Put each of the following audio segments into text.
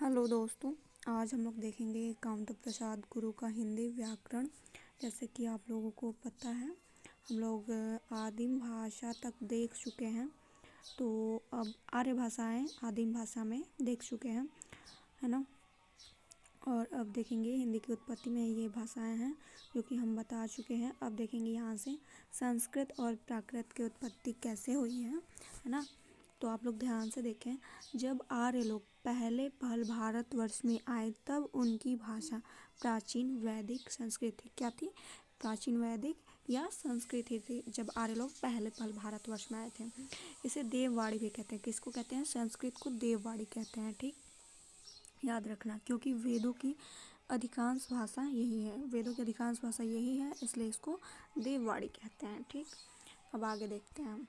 Hello दोस्तों, आज हम लोग देखेंगे कांता प्रसाद गुरु का हिंदी व्याकरण। जैसे कि आप लोगों को पता है, हम लोग आदिम भाषा तक देख चुके हैं, तो अब आर्य भाषाएं आदिम भाषा में देख चुके हैं, है ना। और अब देखेंगे हिंदी की उत्पत्ति में ये भाषाएं हैं जो कि हम बता चुके हैं। अब देखेंगे यहाँ से संस्कृत और प्राकृत की उत्पत्ति कैसे हुई है ना। तो आप लोग ध्यान से देखें, जब आर्य लोग पहले पहल भारतवर्ष में आए तब उनकी भाषा प्राचीन वैदिक संस्कृत थी। क्या थी? प्राचीन वैदिक या संस्कृत ही थी जब आर्य लोग पहले पहल भारतवर्ष में आए थे। इसे देववाणी भी कहते हैं। किसको कहते हैं? संस्कृत को देववाणी कहते हैं। ठीक, याद रखना, क्योंकि वेदों की अधिकांश भाषा यही है। वेदों की अधिकांश भाषा यही है, इसलिए इसको देववाणी कहते हैं। ठीक, अब आगे देखते हैं हम।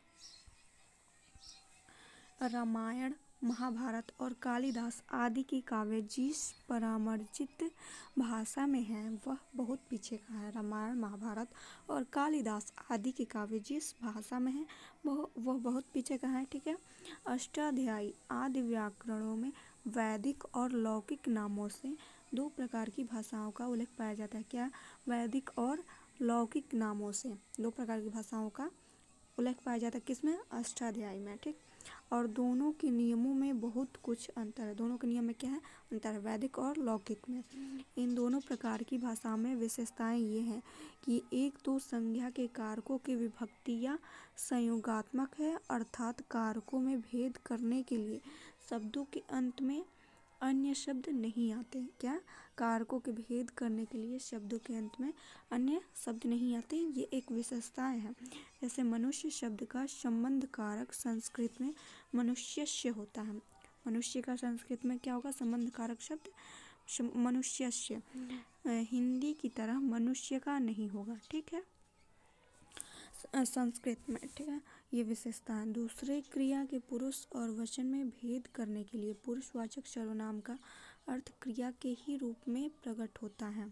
रामायण, महाभारत और कालिदास आदि की काव्य जिस परामर्जित भाषा में है वह बहुत पीछे का है। रामायण, महाभारत और कालिदास आदि के काव्य जिस भाषा में है वह बहुत पीछे का है। ठीक है। अष्टाध्यायी आदि व्याकरणों में वैदिक और लौकिक नामों से दो प्रकार की भाषाओं का उल्लेख पाया जाता है। क्या? वैदिक और लौकिक नामों से दो प्रकार की भाषाओं का उल्लेख पाया जाता है। किसमें? अष्टाध्यायी में। ठीक, और दोनों के नियमों में बहुत कुछ अंतर है। दोनों के नियम में क्या है? अंतर है, वैदिक और लौकिक में। इन दोनों प्रकार की भाषा में विशेषताएं ये हैं कि एक तो संज्ञा के कारकों की विभक्तियां संयोगात्मक है, अर्थात कारकों में भेद करने के लिए शब्दों के अंत में अन्य शब्द नहीं आते। क्या? कारकों के भेद करने के लिए शब्दों के अंत में अन्य शब्द नहीं आते। ये एक विशेषताएं है। जैसे मनुष्य शब्द का संबंध कारक संस्कृत में मनुष्यस्य होता है। मनुष्य का संस्कृत में क्या होगा? संबंध कारक शब्द मनुष्यस्य। हिंदी की तरह मनुष्य का नहीं होगा। ठीक है, संस्कृत में। ठीक है, ये विशेषता है। दूसरे, क्रिया के पुरुष और वचन में भेद करने के लिए पुरुषवाचक सर्वनाम का अर्थ क्रिया के ही रूप में प्रकट होता है,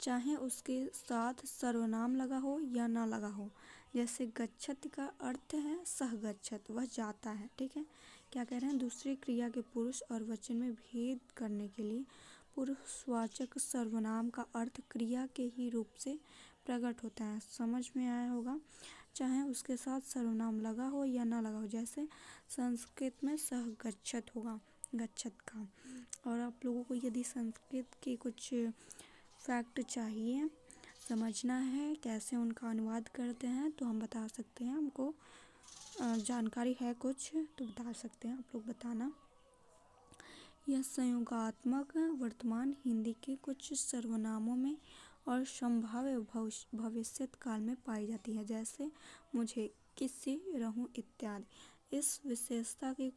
चाहे उसके साथ सर्वनाम लगा हो या ना लगा हो। जैसे गच्छत का अर्थ है सह गच्छत, वह जाता है। ठीक है, क्या कह रहे हैं? दूसरी क्रिया के पुरुष और वचन में भेद करने के लिए पुरुषवाचक सर्वनाम का अर्थ क्रिया के ही रूप से प्रकट होता है। समझ में आया होगा? चाहे उसके साथ सर्वनाम लगा हो या ना लगा हो। जैसे संस्कृत में सह गच्छत होगा, गच्छत का। और आप लोगों को यदि संस्कृत के कुछ फैक्ट चाहिए, समझना है कैसे उनका अनुवाद करते हैं, तो हम बता सकते हैं। हमको जानकारी है कुछ तो बता सकते हैं, आप लोग बताना। यह संयोगात्मक वर्तमान हिंदी के कुछ सर्वनामों में और संभाव्य भविष्यत काल में पाई जाती है, जैसे मुझे, किससे, रहूं इत्यादि। इस विशेषता की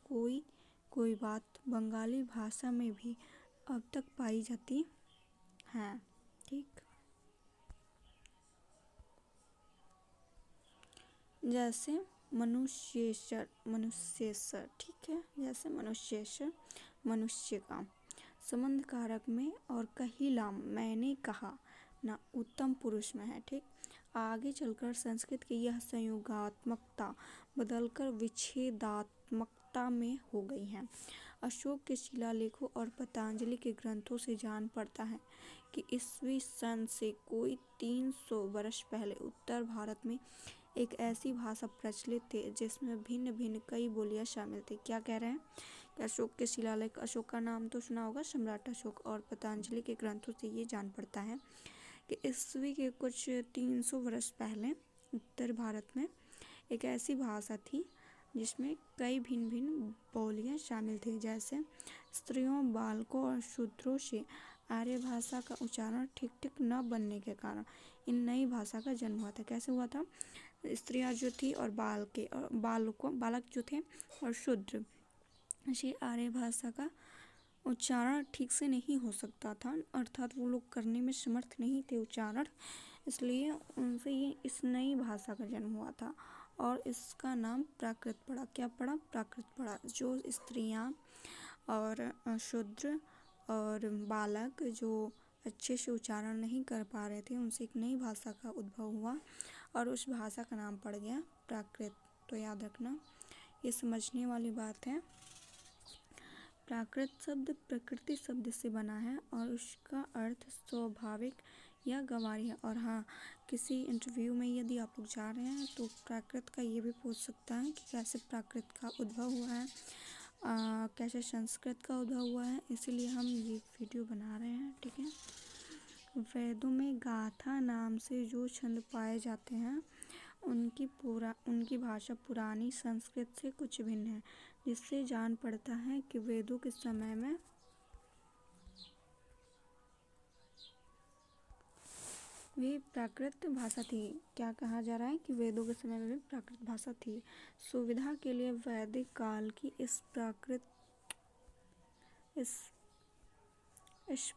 कोई बात बंगाली भाषा में भी अब तक पाई जाती है। ठीक, जैसे मनुष्येश्वर, मनुष्येश्वर। ठीक है, जैसे मनुष्येश्वर, मनुष्य का। संबंध कारक में और कहिलाम, मैंने कहा ना, उत्तम पुरुष में है। ठीक, आगे चलकर संस्कृत की यह संयोगात्मकता बदलकर विच्छेदात्मकता में हो गई है। अशोक के शिलालेखों और पतंजलि के ग्रंथों से जान पड़ता है कि ईस्वी सन से कोई 300 वर्ष पहले उत्तर भारत में एक ऐसी भाषा प्रचलित थी जिसमें भिन्न भिन्न कई बोलियां शामिल थी। क्या कह रहे हैं? कि अशोक के शिलालेख, अशोक का नाम तो सुना होगा, सम्राट अशोक, और पतंजलि के ग्रंथों से ये जान पड़ता है कि ईस्वी के कुछ 300 वर्ष पहले उत्तर भारत में एक ऐसी भाषा थी जिसमें कई भिन्न भिन्न बोलियां शामिल थी। जैसे स्त्रियों, बालकों और शूद्रों से आर्य भाषा का उच्चारण ठीक ठीक न बनने के कारण इन नई भाषा का जन्म हुआ था। कैसे हुआ था? स्त्रियां जो थी और बालक जो थे और शूद्र, से आर्य भाषा का उच्चारण ठीक से नहीं हो सकता था, अर्थात वो लोग करने में समर्थ नहीं थे उच्चारण, इसलिए उनसे ये इस नई भाषा का जन्म हुआ था और इसका नाम प्राकृत पड़ा। क्या पड़ा? प्राकृत पड़ा। जो स्त्रियां और शूद्र और बालक जो अच्छे से उच्चारण नहीं कर पा रहे थे, उनसे एक नई भाषा का उद्भव हुआ और उस भाषा का नाम पड़ गया प्राकृत। तो याद रखना, ये समझने वाली बात है। प्राकृत शब्द प्रकृति शब्द से बना है और उसका अर्थ स्वाभाविक या गंवारी है। और हाँ, किसी इंटरव्यू में यदि आप लोग जा रहे हैं तो प्राकृत का ये भी पूछ सकता है कि कैसे प्राकृत का उद्भव हुआ है, कैसे संस्कृत का उद्भव हुआ है, इसीलिए हम ये वीडियो बना रहे हैं। ठीक है। वेदों में गाथा नाम से जो छंद पाए जाते हैं उनकी भाषा पुरानी संस्कृत से कुछ भिन्न है, जिससे जान पड़ता है कि वेदों के समय में भी प्राकृत भाषा थी। क्या कहा जा रहा है कि वेदों के समय में भी प्राकृत भाषा थी। सुविधा के लिए वैदिक काल की इस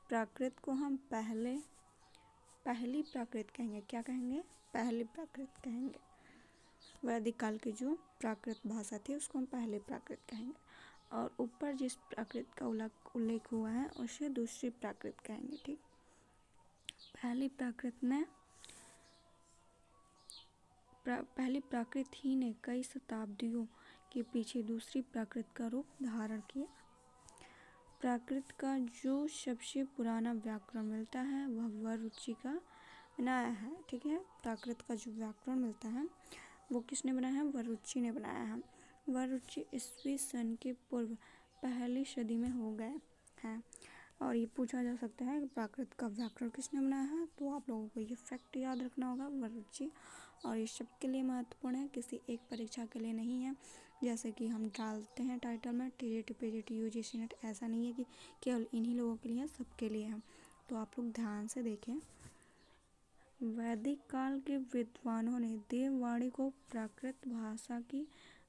प्राकृत को हम पहली प्राकृत कहेंगे। क्या कहेंगे? पहली प्राकृत कहेंगे। वैदिक काल की जो प्राकृत भाषा थी उसको हम पहले प्राकृत कहेंगे। और ऊपर जिस प्राकृत का उल्लेख हुआ है उसे दूसरी प्राकृत कहेंगे। ठीक। पहली प्राकृत ही ने कई शताब्दियों के पीछे दूसरी प्राकृत का रूप धारण किया। प्राकृत का जो सबसे पुराना व्याकरण मिलता है वह वररुचि का बनाया है। ठीक है। प्राकृत का जो व्याकरण मिलता है वो किसने बनाया है? वररुचि ने बनाया है। वररुचि ईस्वी सन के पूर्व पहली सदी में हो गए हैं। और ये पूछा जा सकता है कि प्राकृत का व्याकरण किसने बनाया है, तो आप लोगों को ये फैक्ट याद रखना होगा, वररुचि। और ये सबके लिए महत्वपूर्ण है, किसी एक परीक्षा के लिए नहीं है। जैसे कि हम डालते हैं टाइटल में टीजीटी पीजीटी यूजीसी नेट, ऐसा नहीं है कि केवल इन्हीं लोगों के लिए है, सबके लिए है। तो आप लोग ध्यान से देखें। वैदिक काल के विद्वानों ने देववाणी को प्राकृत भाषा की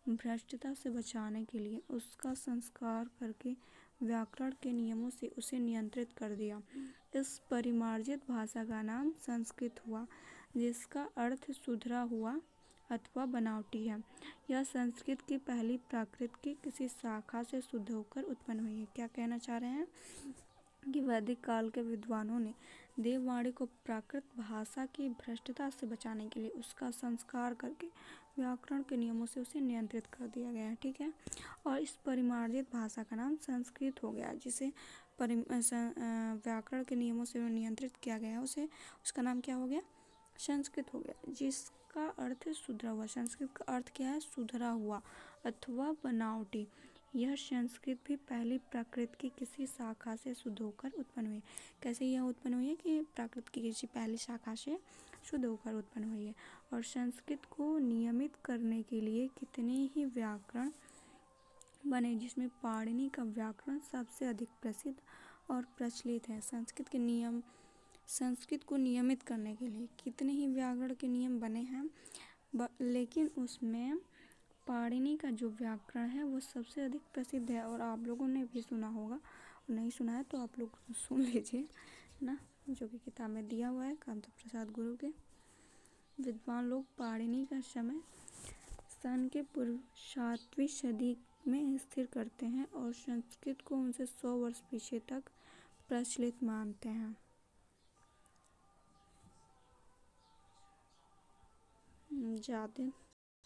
भ्रष्टता से बचाने के लिए उसका संस्कार करके व्याकरण के नियमों से उसे नियंत्रित कर दिया। इस परिमार्जित भाषा का नाम संस्कृत हुआ, जिसका अर्थ सुधरा हुआ अथवा बनावटी है। यह संस्कृत की पहली प्राकृत की किसी शाखा से शुद्ध होकर उत्पन्न हुई है। क्या कहना चाह रहे हैं कि वैदिक काल के विद्वानों ने देववाणी को प्राकृत भाषा की भ्रष्टता से बचाने के लिए उसका संस्कार करके व्याकरण के नियमों से उसे नियंत्रित कर दिया गया है। ठीक है। और इस परिमार्जित भाषा का नाम संस्कृत हो गया, जिसे व्याकरण के नियमों से नियंत्रित किया गया उसे उसका नाम क्या हो गया? संस्कृत हो गया, जिसका अर्थ है सुधरा हुआ। संस्कृत का अर्थ क्या है? सुधरा हुआ अथवा बनावटी। यह संस्कृत भी पहली प्राकृत की किसी शाखा से शुद्ध होकर उत्पन्न हुई। कैसे यह उत्पन्न हुई है? कि प्राकृत की किसी पहली शाखा से शुद्ध होकर उत्पन्न हुई है। और संस्कृत को नियमित करने के लिए कितने ही व्याकरण बने, जिसमें पाणिनि का व्याकरण सबसे अधिक प्रसिद्ध और प्रचलित है। संस्कृत को नियमित करने के लिए कितने ही व्याकरण के नियम बने हैं, लेकिन उसमें पाणिनि का जो व्याकरण है वो सबसे अधिक प्रसिद्ध है। और आप लोगों ने भी सुना होगा, नहीं सुना है तो आप लोग सुन लीजिए ना, जो कि किताब में दिया हुआ है कांता प्रसाद गुरु के। विद्वान लोग पाणिनि का समय सन के पूर्व 7वीं सदी में स्थिर करते हैं और संस्कृत को उनसे 100 वर्ष पीछे तक प्रचलित मानते हैं। ज़्यादा